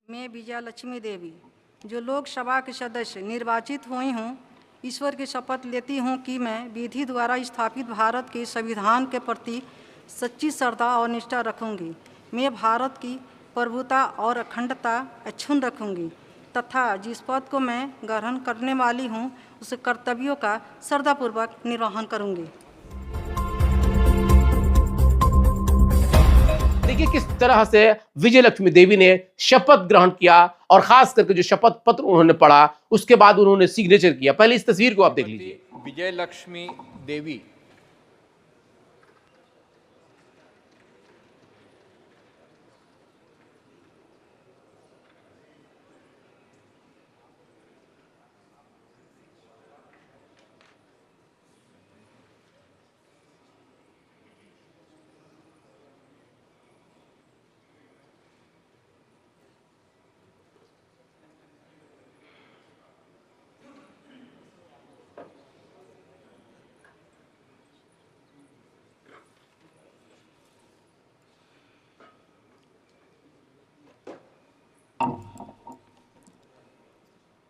मैं विजया लक्ष्मी देवी, जो लोकसभा के सदस्य निर्वाचित हुई हूँ, ईश्वर की शपथ लेती हूँ कि मैं विधि द्वारा स्थापित भारत के संविधान के प्रति सच्ची श्रद्धा और निष्ठा रखूँगी। मैं भारत की प्रभुता और अखंडता अक्षुण्ण रखूँगी तथा जिस पद को मैं ग्रहण करने वाली हूँ, उस कर्तव्यों का श्रद्धापूर्वक निर्वहन करूँगी। देखिए किस तरह से विजय लक्ष्मी देवी ने शपथ ग्रहण किया और खास करके जो शपथ पत्र उन्होंने पढ़ा उसके बाद उन्होंने सिग्नेचर किया। पहले इस तस्वीर को आप देख लीजिए। विजय लक्ष्मी देवी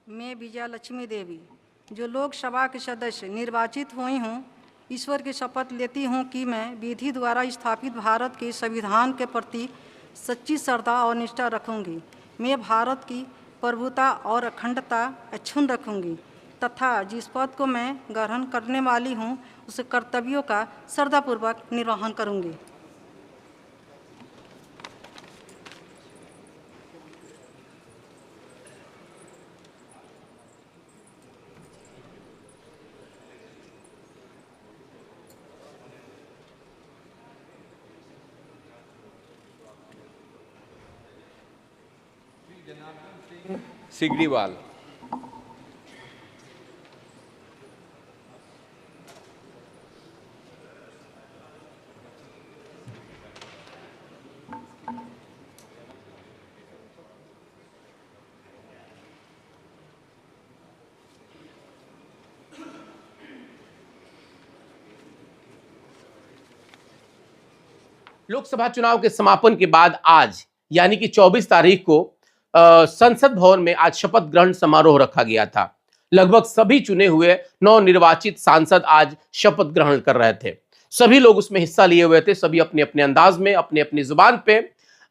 मैं विजया लक्ष्मी देवी, जो लोकसभा के सदस्य निर्वाचित हुई हूँ, ईश्वर की शपथ लेती हूँ कि मैं विधि द्वारा स्थापित भारत के संविधान के प्रति सच्ची श्रद्धा और निष्ठा रखूँगी। मैं भारत की प्रभुता और अखंडता अक्षुण्ण रखूँगी तथा जिस पद को मैं ग्रहण करने वाली हूँ, उस कर्तव्यों का श्रद्धापूर्वक निर्वहन करूँगी। सिगरीवाल। लोकसभा चुनाव के समापन के बाद आज यानी कि 24 तारीख को संसद भवन में आज शपथ ग्रहण समारोह रखा गया था। लगभग सभी चुने हुए नवनिर्वाचित सांसद आज शपथ ग्रहण कर रहे थे। सभी लोग उसमें हिस्सा लिए हुए थे। सभी अपने अपने अंदाज में अपने अपनी जुबान पे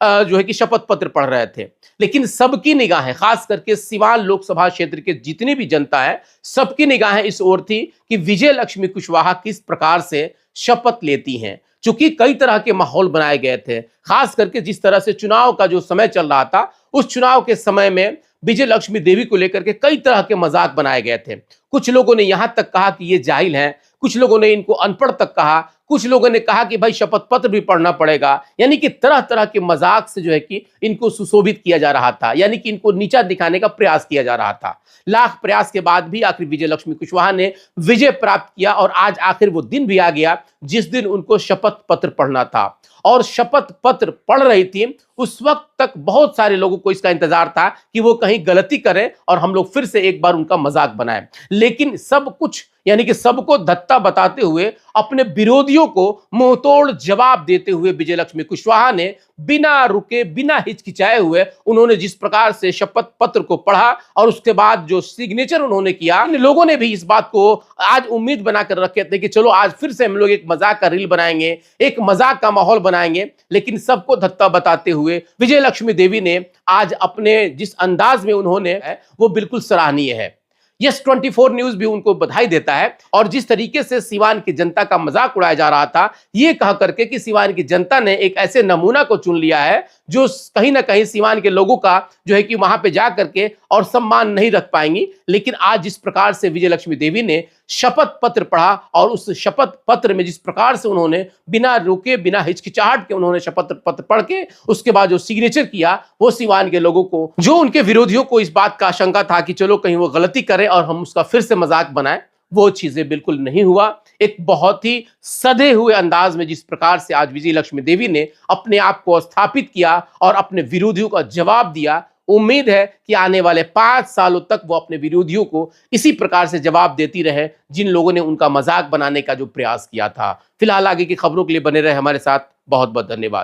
जो है कि शपथ पत्र पढ़ रहे थे। लेकिन सबकी निगाहें, खास करके सिवान लोकसभा क्षेत्र के जितनी भी जनता है, सबकी निगाहें इस ओर थी कि विजय लक्ष्मी कुशवाहा किस प्रकार से शपथ लेती हैं। चूंकि कई तरह के माहौल बनाए गए थे, खास करके जिस तरह से चुनाव का जो समय चल रहा था, उस चुनाव के समय में विजय लक्ष्मी देवी को लेकर के कई तरह के मजाक बनाए गए थे। कुछ लोगों ने यहां तक कहा कि ये जाहिल हैं, कुछ लोगों ने इनको अनपढ़ तक कहा, कुछ लोगों ने कहा कि भाई शपथ पत्र भी पढ़ना पड़ेगा। यानी कि तरह तरह के मजाक से जो है कि इनको सुशोभित किया जा रहा था, यानी कि इनको नीचा दिखाने का प्रयास किया जा रहा था। लाख प्रयास के बाद भी आखिर विजय लक्ष्मी कुशवाहा ने विजय प्राप्त किया और आज आखिर वो दिन भी आ गया जिस दिन उनको शपथ पत्र पढ़ना था। और शपथ पत्र पढ़ रही थी, उस वक्त तक बहुत सारे लोगों को इसका इंतजार था कि वो कहीं गलती करें और हम लोग फिर से एक बार उनका मजाक बनाएं। लेकिन सब कुछ यानी कि सबको धत्ता बताते हुए, अपने विरोधियों को मुंहतोड़ जवाब देते हुए विजय लक्ष्मी कुशवाहा ने बिना रुके, बिना हिचकिचाए हुए उन्होंने जिस प्रकार से शपथ पत्र को पढ़ा और उसके बाद जो सिग्नेचर उन्होंने किया, लोगों ने भी इस बात को आज उम्मीद बनाकर रखे थे कि चलो आज फिर से हम लोग एक मजाक का रील बनाएंगे, एक मजाक का माहौल बनाएंगे। लेकिन सबको धत्ता बताते हुए विजय लक्ष्मी देवी ने आज अपने जिस अंदाज में उन्होंने वो बिल्कुल सराहनीय है। यस 24 न्यूज भी उनको बधाई देता है। और जिस तरीके से सिवान की जनता का मजाक उड़ाया जा रहा था, ये कह करके कि सिवान की जनता ने एक ऐसे नमूना को चुन लिया है जो कहीं ना कहीं सिवान के लोगों का जो है कि वहां पे जा करके और सम्मान नहीं रख पाएंगी। लेकिन आज जिस प्रकार से विजय लक्ष्मी देवी ने शपथ पत्र पढ़ा और उस शपथ पत्र में जिस प्रकार से उन्होंने बिना रुके, बिना हिचकिचाहट के उन्होंने शपथ पत्र पढ़ के उसके बाद जो सिग्नेचर किया, वो सिवान के लोगों को, जो उनके विरोधियों को इस बात का आशंका था कि चलो कहीं वो गलती करे और हम उसका फिर से मजाक बनाएं, वो चीजें बिल्कुल नहीं हुआ। एक बहुत ही सधे हुए अंदाज में जिस प्रकार से आज विजय लक्ष्मी देवी ने अपने आप को स्थापित किया और अपने विरोधियों का जवाब दिया, उम्मीद है कि आने वाले 5 सालों तक वो अपने विरोधियों को इसी प्रकार से जवाब देती रहे जिन लोगों ने उनका मजाक बनाने का जो प्रयास किया था। फिलहाल आगे की खबरों के लिए बने रहे हमारे साथ। बहुत बहुत धन्यवाद।